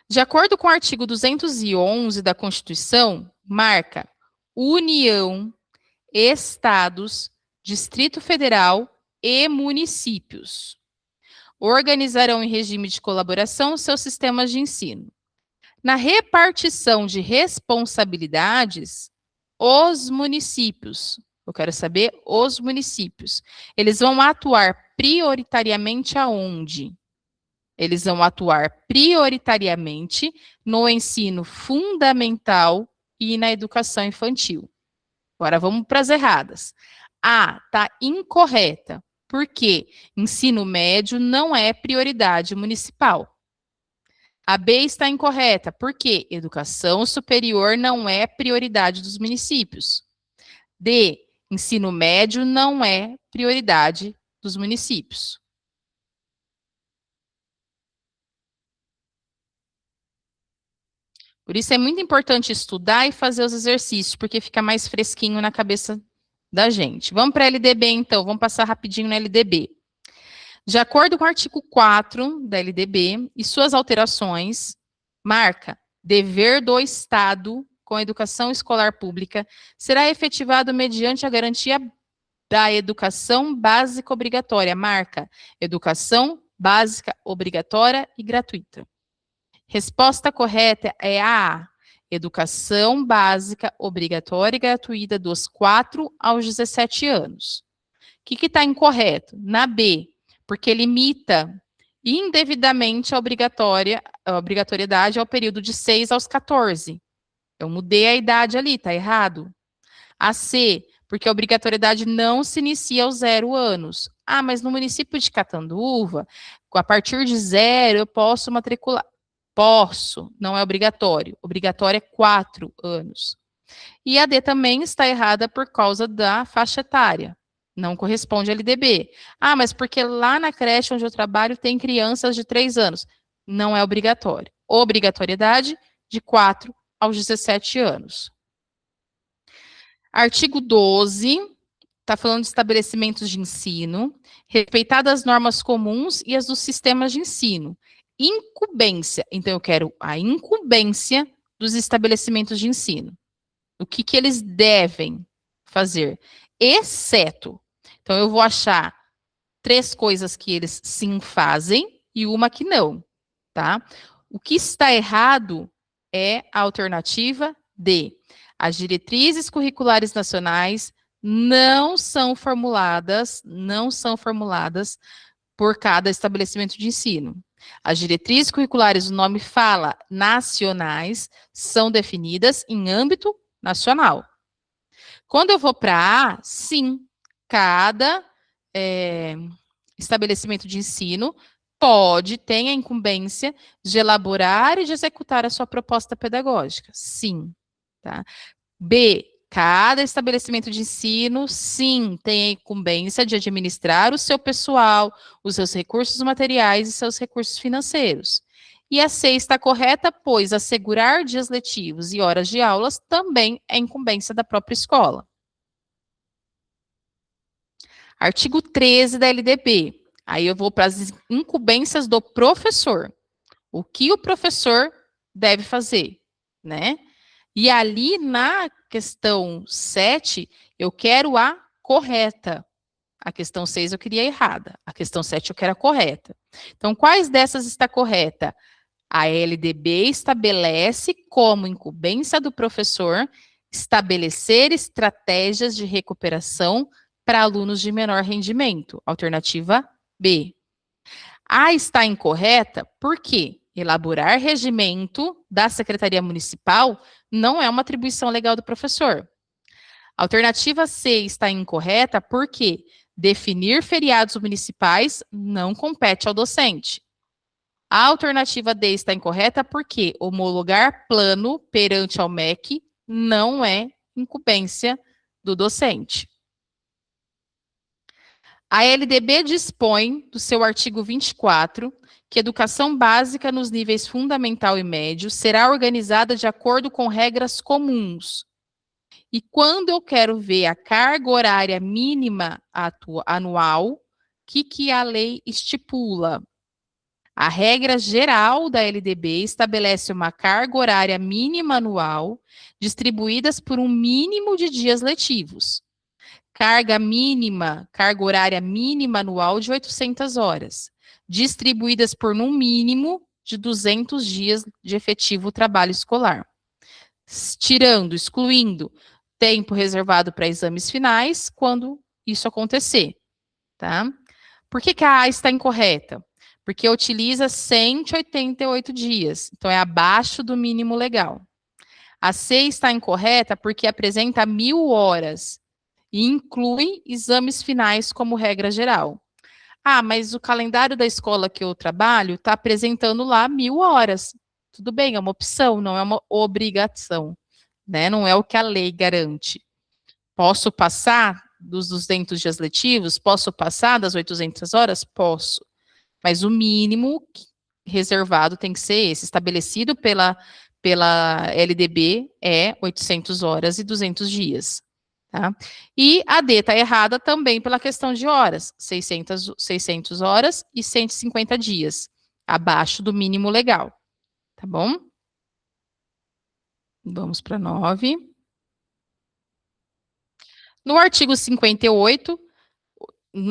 S1: De acordo com o artigo 211 da Constituição, marca União, Estados, Distrito Federal e municípios organizarão em regime de colaboração seus sistemas de ensino. Na repartição de responsabilidades, os municípios, eu quero saber os municípios, eles vão atuar prioritariamente aonde? Eles vão atuar prioritariamente no ensino fundamental e na educação infantil. Agora vamos para as erradas. A está incorreta, porque ensino médio não é prioridade municipal. A B está incorreta, porque educação superior não é prioridade dos municípios. D, ensino médio não é prioridade dos municípios. Por isso é muito importante estudar e fazer os exercícios, porque fica mais fresquinho na cabeça da gente. Vamos para a LDB, então. Vamos passar rapidinho na LDB. De acordo com o artigo 4 da LDB e suas alterações, marca dever do Estado com a educação escolar pública será efetivado mediante a garantia da educação básica obrigatória. Marca educação básica obrigatória e gratuita. Resposta correta é a A. Educação básica obrigatória e gratuita dos 4 aos 17 anos. O que está incorreto? Na B, porque limita indevidamente a obrigatoriedade ao período de 6 aos 14. Eu mudei a idade ali, está errado. A C, porque a obrigatoriedade não se inicia aos 0 anos. Ah, mas no município de Catanduva, a partir de 0, eu posso matricular. Posso, não é obrigatório. Obrigatório é 4 anos. E a D também está errada por causa da faixa etária. Não corresponde à LDB. Ah, mas porque lá na creche onde eu trabalho tem crianças de 3 anos. Não é obrigatório. Obrigatoriedade de 4 aos 17 anos. Artigo 12, está falando de estabelecimentos de ensino, respeitadas as normas comuns e as dos sistemas de ensino. Incumbência. Então, eu quero a incumbência dos estabelecimentos de ensino. O que eles devem fazer? Exceto. Então, eu vou achar 3 coisas que eles sim fazem e uma que não, tá? O que está errado é a alternativa D. As diretrizes curriculares nacionais não são formuladas por cada estabelecimento de ensino. As diretrizes curriculares, o nome fala nacionais, são definidas em âmbito nacional. Quando eu vou para A, sim, cada estabelecimento de ensino tem a incumbência de elaborar e de executar a sua proposta pedagógica. Sim. Tá? B, cada estabelecimento de ensino, sim, tem a incumbência de administrar o seu pessoal, os seus recursos materiais e seus recursos financeiros. E a C está correta, pois assegurar dias letivos e horas de aulas também é incumbência da própria escola. Artigo 13 da LDB. Aí eu vou para as incumbências do professor. O que o professor deve fazer, né? E ali na questão 7, eu quero a correta. A questão 6 eu queria a errada. A questão 7 eu quero a correta. Então, quais dessas está correta? A LDB estabelece como incumbência do professor estabelecer estratégias de recuperação para alunos de menor rendimento. Alternativa B. A está incorreta porque elaborar regimento da Secretaria Municipal não é uma atribuição legal do professor. Alternativa C está incorreta porque definir feriados municipais não compete ao docente. A alternativa D está incorreta porque homologar plano perante ao MEC não é incumbência do docente. A LDB dispõe, do seu artigo 24, que educação básica nos níveis fundamental e médio será organizada de acordo com regras comuns. E quando eu quero ver a carga horária mínima anual, o que a lei estipula? A regra geral da LDB estabelece uma carga horária mínima anual, distribuídas por um mínimo de dias letivos. Carga horária mínima anual de 800 horas, distribuídas por um mínimo de 200 dias de efetivo trabalho escolar. Excluindo tempo reservado para exames finais, quando isso acontecer, tá? Por que a A está incorreta? Porque utiliza 188 dias, então é abaixo do mínimo legal. A C está incorreta porque apresenta 1.000 horas e inclui exames finais como regra geral. Ah, mas o calendário da escola que eu trabalho está apresentando lá 1.000 horas. Tudo bem, é uma opção, não é uma obrigação, né? Não é o que a lei garante. Posso passar dos 200 dias letivos? Posso passar das 800 horas? Posso. Mas o mínimo reservado tem que ser esse, estabelecido pela LDB, é 800 horas e 200 dias. Tá? E a D está errada também pela questão de horas, 600 horas e 150 dias, abaixo do mínimo legal. Tá bom? Vamos para 9. No artigo 58,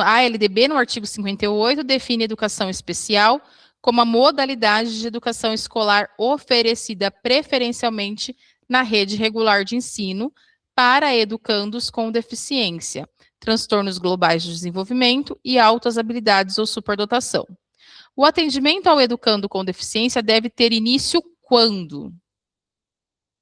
S1: a LDB, no artigo 58, define educação especial como a modalidade de educação escolar oferecida preferencialmente na rede regular de ensino para educandos com deficiência, transtornos globais de desenvolvimento e altas habilidades ou superdotação. O atendimento ao educando com deficiência deve ter início quando?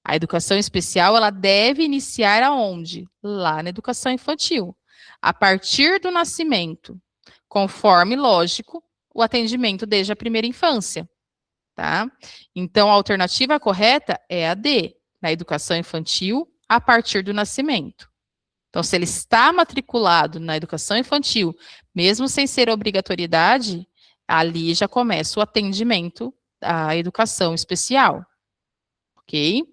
S1: A educação especial, ela deve iniciar aonde? Lá na educação infantil. A partir do nascimento, conforme, lógico, o atendimento desde a primeira infância, tá? Então, a alternativa correta é a D, na educação infantil, a partir do nascimento. Então, se ele está matriculado na educação infantil, mesmo sem ser obrigatoriedade, ali já começa o atendimento à educação especial, ok?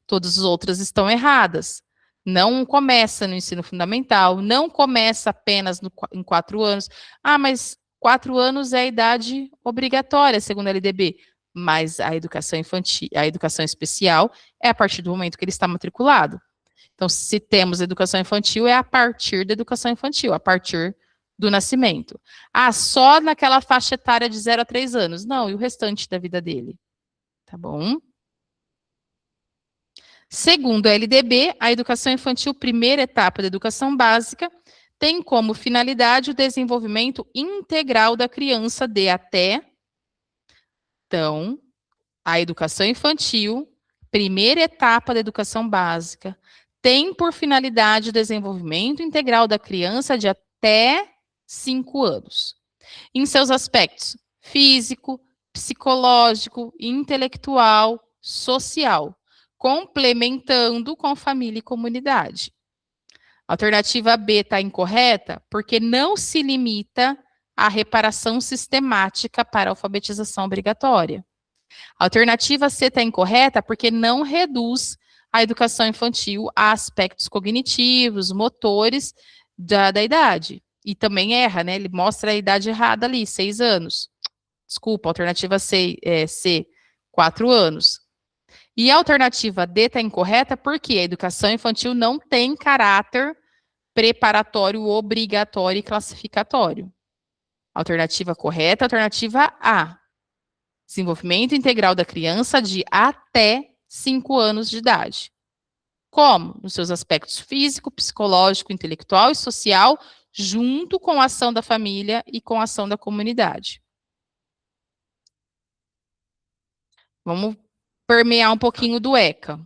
S1: Todas as outras estão erradas. Não começa no ensino fundamental, não começa apenas em 4 anos. Ah, mas 4 anos é a idade obrigatória, segundo a LDB. Mas a educação infantil, a educação especial é a partir do momento que ele está matriculado. Então, se temos educação infantil, é a partir da educação infantil, a partir do nascimento. Ah, só naquela faixa etária de 0 a 3 anos. Não, e o restante da vida dele? Tá bom? Segundo a LDB, a educação infantil, primeira etapa da educação básica, tem como finalidade o desenvolvimento integral da criança de até. Então, a educação infantil, primeira etapa da educação básica, tem por finalidade o desenvolvimento integral da criança de até 5 anos, em seus aspectos físico, psicológico, intelectual, social, complementando com família e comunidade. A alternativa B está incorreta porque não se limita à reparação sistemática para a alfabetização obrigatória. A alternativa C está incorreta porque não reduz a educação infantil a aspectos cognitivos, motores da idade. E também erra, né? Ele mostra a idade errada ali, 6 anos. Desculpa, a alternativa C, 4 anos. E a alternativa D está incorreta porque a educação infantil não tem caráter preparatório, obrigatório e classificatório. Alternativa correta, alternativa A. Desenvolvimento integral da criança de até 5 anos de idade. Como? Nos seus aspectos físico, psicológico, intelectual e social, junto com a ação da família e com a ação da comunidade. Vamos permear um pouquinho do ECA.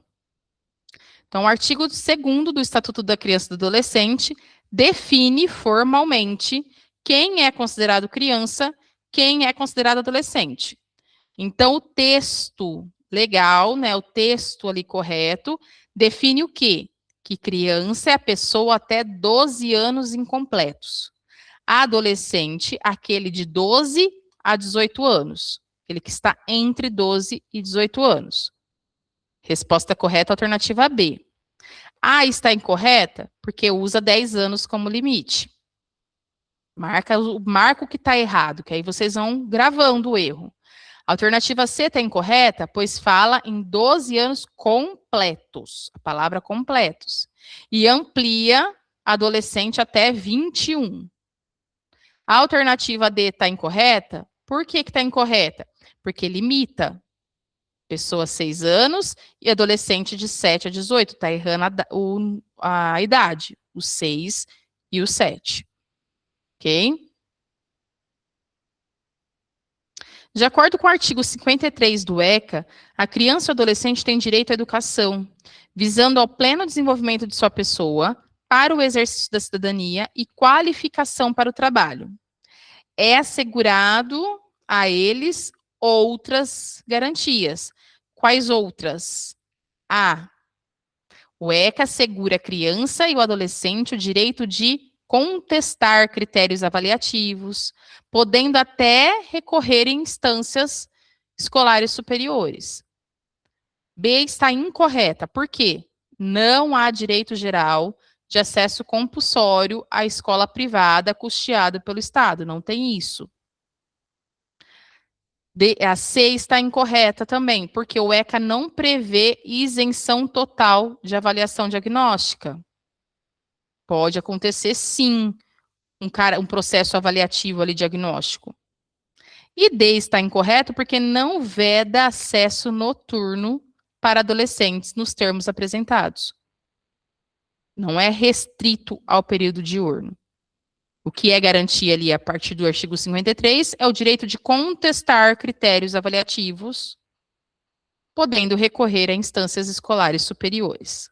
S1: Então, o artigo 2º do Estatuto da Criança e do Adolescente define formalmente quem é considerado criança, quem é considerado adolescente. Então, o texto legal, né, o texto ali correto, define o quê? Que criança é a pessoa até 12 anos incompletos. Adolescente, aquele de 12 a 18 anos. Aquele que está entre 12 e 18 anos. Resposta correta, alternativa B. A está incorreta porque usa 10 anos como limite. Marca o que está errado, que aí vocês vão gravando o erro. A alternativa C está incorreta, pois fala em 12 anos completos, a palavra completos, e amplia adolescente até 21. A alternativa D está incorreta, por que está incorreta? Porque limita pessoa 6 anos e adolescente de 7 a 18, está errando a idade, os 6 e os 7, ok? De acordo com o artigo 53 do ECA, a criança e o adolescente têm direito à educação, visando ao pleno desenvolvimento de sua pessoa, para o exercício da cidadania e qualificação para o trabalho. É assegurado a eles outras garantias. Quais outras? A. O ECA assegura à criança e ao adolescente o direito de contestar critérios avaliativos, podendo até recorrer em instâncias escolares superiores. B está incorreta. Por quê? Não há direito geral de acesso compulsório à escola privada custeada pelo Estado. Não tem isso. A C está incorreta também, porque o ECA não prevê isenção total de avaliação diagnóstica. Pode acontecer, sim, um processo avaliativo ali diagnóstico. E D está incorreto porque não veda acesso noturno para adolescentes nos termos apresentados. Não é restrito ao período diurno. O que é garantia ali a partir do artigo 53 é o direito de contestar critérios avaliativos, podendo recorrer a instâncias escolares superiores.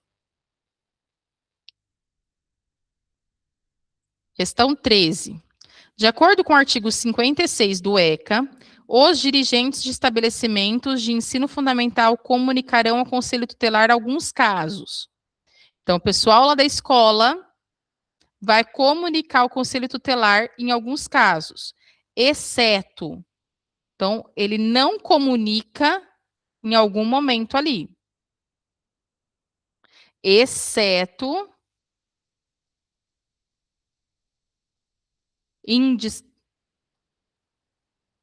S1: Questão 13. De acordo com o artigo 56 do ECA, os dirigentes de estabelecimentos de ensino fundamental comunicarão ao Conselho Tutelar alguns casos. Então, o pessoal lá da escola vai comunicar ao Conselho Tutelar em alguns casos, exceto, então, ele não comunica em algum momento ali, exceto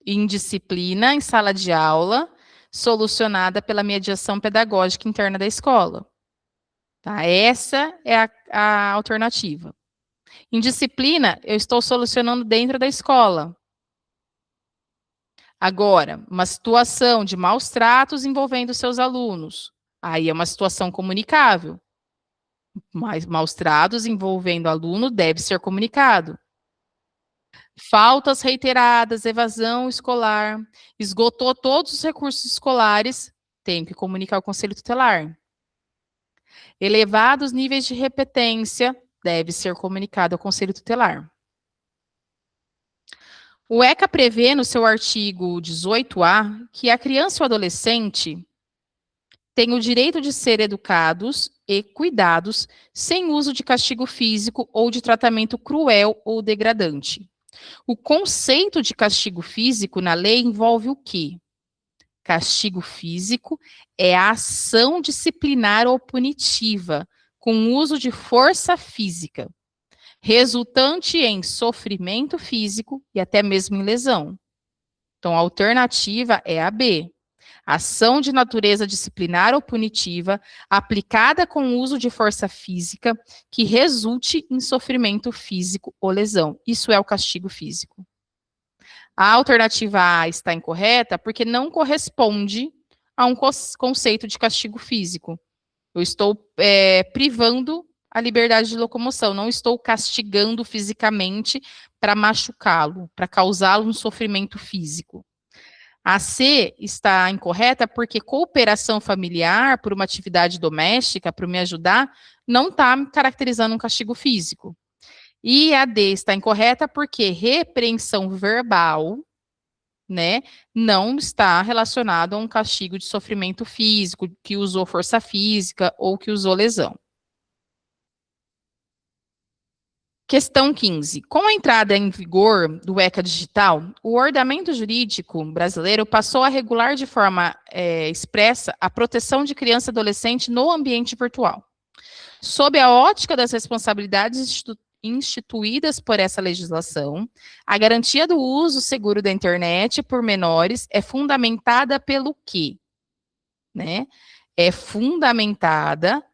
S1: indisciplina em sala de aula, solucionada pela mediação pedagógica interna da escola. Tá? Essa é a alternativa. Indisciplina, eu estou solucionando dentro da escola. Agora, uma situação de maus tratos envolvendo seus alunos. Aí é uma situação comunicável. Mas maus tratos envolvendo aluno deve ser comunicado. Faltas reiteradas, evasão escolar, esgotou todos os recursos escolares, tem que comunicar ao Conselho Tutelar. Elevados níveis de repetência, deve ser comunicado ao Conselho Tutelar. O ECA prevê no seu artigo 18A que a criança ou adolescente tem o direito de ser educados e cuidados sem uso de castigo físico ou de tratamento cruel ou degradante. O conceito de castigo físico na lei envolve o quê? Castigo físico é a ação disciplinar ou punitiva com uso de força física, resultante em sofrimento físico e até mesmo em lesão. Então, a alternativa é a B. Ação de natureza disciplinar ou punitiva aplicada com uso de força física que resulte em sofrimento físico ou lesão. Isso é o castigo físico. A alternativa A está incorreta porque não corresponde a um conceito de castigo físico. Eu estou privando a liberdade de locomoção, não estou castigando fisicamente para machucá-lo, para causá-lo um sofrimento físico. A C está incorreta porque cooperação familiar por uma atividade doméstica, para me ajudar, não está caracterizando um castigo físico. E a D está incorreta porque repreensão verbal, né, não está relacionado a um castigo de sofrimento físico, que usou força física ou que usou lesão. Questão 15. Com a entrada em vigor do ECA digital, o ordenamento jurídico brasileiro passou a regular de forma expressa a proteção de criança e adolescente no ambiente virtual. Sob a ótica das responsabilidades instituídas por essa legislação, a garantia do uso seguro da internet por menores é fundamentada pelo quê? Né? É fundamentada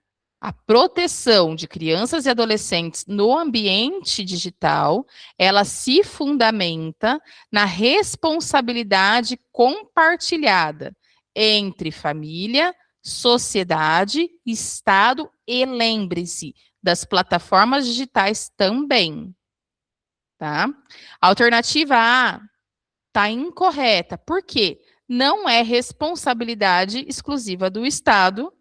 S1: a proteção de crianças e adolescentes no ambiente digital, ela se fundamenta na responsabilidade compartilhada entre família, sociedade, Estado e, lembre-se, das plataformas digitais também. Tá? A alternativa A está incorreta. Por quê? Não é responsabilidade exclusiva do Estado.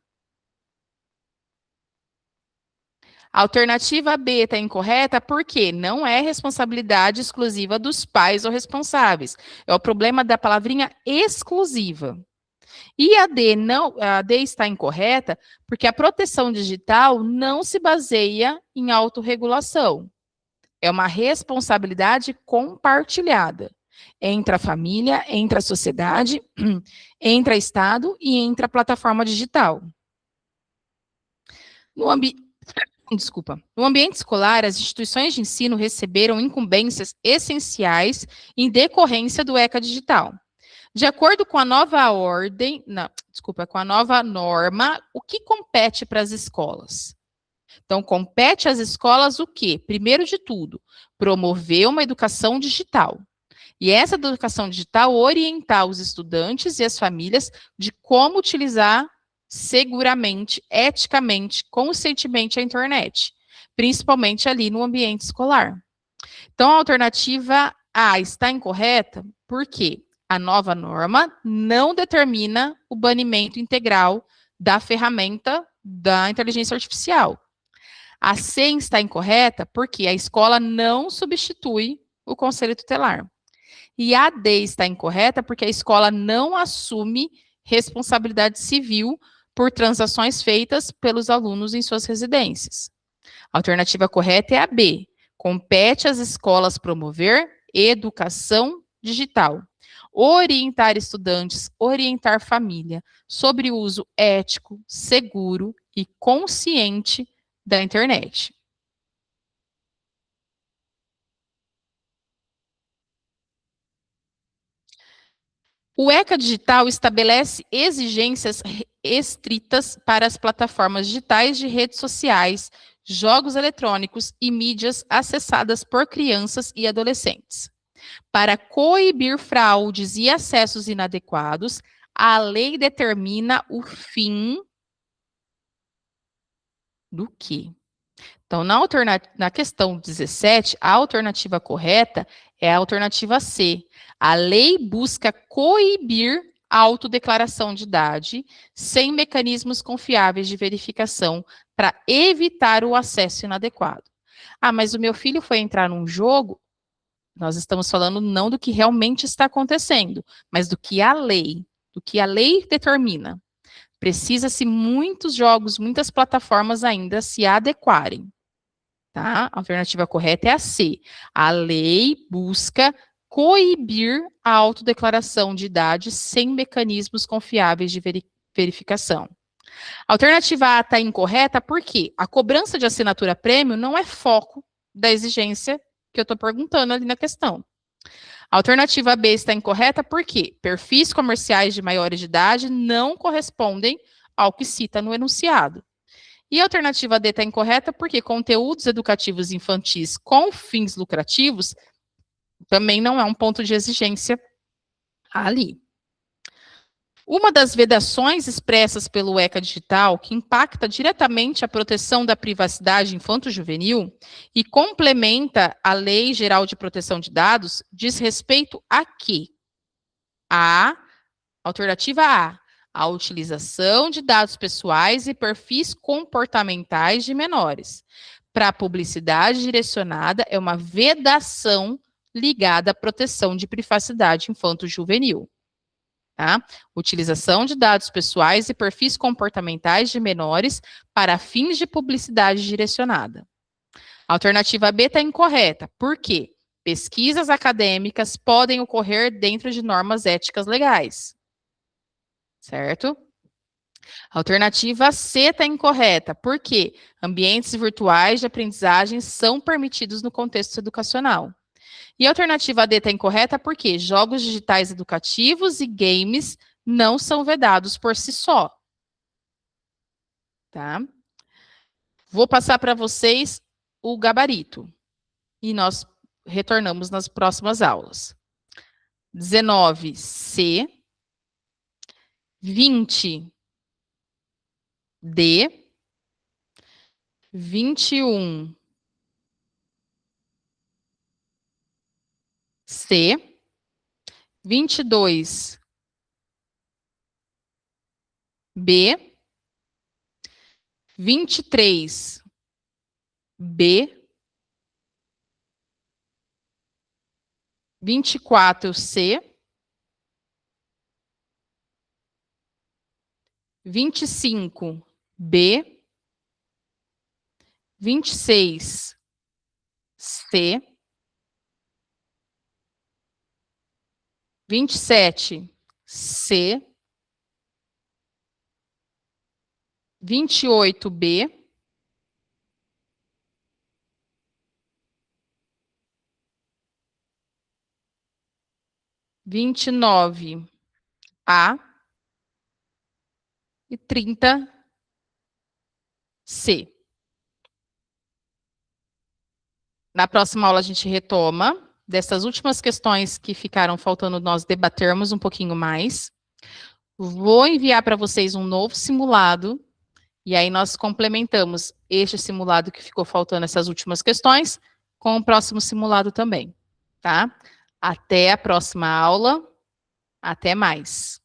S1: A alternativa B está incorreta porque não é responsabilidade exclusiva dos pais ou responsáveis. É o problema da palavrinha exclusiva. E a D está incorreta porque a proteção digital não se baseia em autorregulação. É uma responsabilidade compartilhada entre a família, entre a sociedade, entre o Estado e entre a plataforma digital. No ambiente escolar, as instituições de ensino receberam incumbências essenciais em decorrência do ECA digital. De acordo com a nova com a nova norma, o que compete para as escolas? Então, compete às escolas o quê? Primeiro de tudo, promover uma educação digital. E essa educação digital orientar os estudantes e as famílias de como utilizar seguramente, eticamente, conscientemente a internet, principalmente ali no ambiente escolar. Então, a alternativa A está incorreta, porque a nova norma não determina o banimento integral da ferramenta da inteligência artificial. A C está incorreta porque a escola não substitui o conselho tutelar. E a D está incorreta porque a escola não assume responsabilidade civil por transações feitas pelos alunos em suas residências. A alternativa correta é a B. Compete às escolas promover educação digital, orientar estudantes, orientar família sobre o uso ético, seguro e consciente da internet. O ECA Digital estabelece exigências estritas para as plataformas digitais de redes sociais, jogos eletrônicos e mídias acessadas por crianças e adolescentes. Para coibir fraudes e acessos inadequados, a lei determina o fim do quê? Então, na questão 17, a alternativa correta é a alternativa C. A lei busca coibir a autodeclaração de idade sem mecanismos confiáveis de verificação para evitar o acesso inadequado. Ah, mas o meu filho foi entrar num jogo. Nós estamos falando não do que realmente está acontecendo, mas do que a lei determina. Precisa-se muitos jogos, muitas plataformas ainda se adequarem. Tá? A alternativa correta é a C. A lei busca coibir a autodeclaração de idade sem mecanismos confiáveis de verificação. A alternativa A está incorreta porque a cobrança de assinatura prêmio não é foco da exigência que eu estou perguntando ali na questão. A alternativa B está incorreta porque perfis comerciais de maiores de idade não correspondem ao que cita no enunciado. E a alternativa D está incorreta porque conteúdos educativos infantis com fins lucrativos também não é um ponto de exigência ali. Uma das vedações expressas pelo ECA Digital, que impacta diretamente a proteção da privacidade infanto-juvenil e complementa a Lei Geral de Proteção de Dados, diz respeito a quê? Alternativa A, a utilização de dados pessoais e perfis comportamentais de menores. Para publicidade direcionada, é uma vedação ligada à proteção de privacidade infanto-juvenil. Tá? Utilização de dados pessoais e perfis comportamentais de menores para fins de publicidade direcionada. A alternativa B está incorreta. Por quê? Pesquisas acadêmicas podem ocorrer dentro de normas éticas legais. Certo? A alternativa C está incorreta. Por quê? Ambientes virtuais de aprendizagem são permitidos no contexto educacional. E a alternativa D está incorreta porque jogos digitais educativos e games não são vedados por si só. Tá? Vou passar para vocês o gabarito. E nós retornamos nas próximas aulas. 19C, 20D, 21C, 22B, 23B, 24C, 25B, 26C, 27C, 28B, 29A e 30C. Na próxima aula a gente retoma dessas últimas questões que ficaram faltando nós debatermos um pouquinho mais. Vou enviar para vocês um novo simulado, e aí nós complementamos este simulado que ficou faltando essas últimas questões com o próximo simulado também, tá? Até a próxima aula. Até mais.